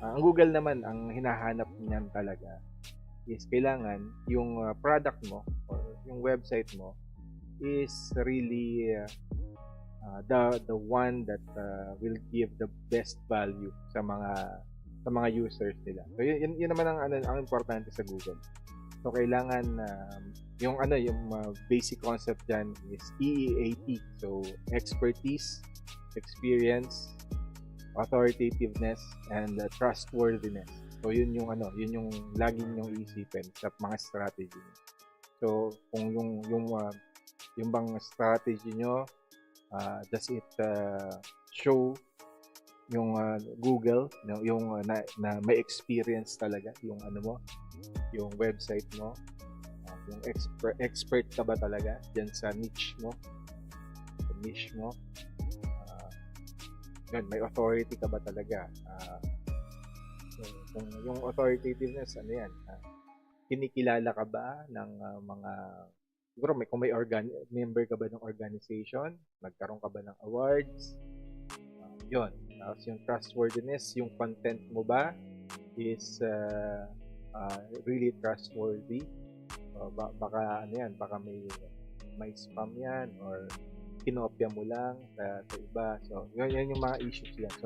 Ang Google naman, ang hinahanap niyan talaga is kailangan yung product mo or yung website mo is really the one that will give the best value sa mga users nila. So yun naman ang importante sa Google. So kailangan yung basic concept diyan is EEAT. So expertise, experience, authoritativeness, and trustworthiness. So yun yung laging yung isipin sa mga strategy. So kung yung bang strategy nyo, does it show yung Google, yung na may experience talaga yung mo, yung website mo, yung expert ka ba talaga diyan sa niche mo, yun, may authority ka ba talaga, kung yung authoritativeness yan, kinikilala ka ba ng mga siguro kung may member ka ba ng organization, nagkaroon ka ba ng awards, yun. Tapos yung trustworthiness, yung content mo ba is really trustworthy? Baka baka may spam yan or kinopya mo lang sa iba. So, yun yung mga issues yan. So,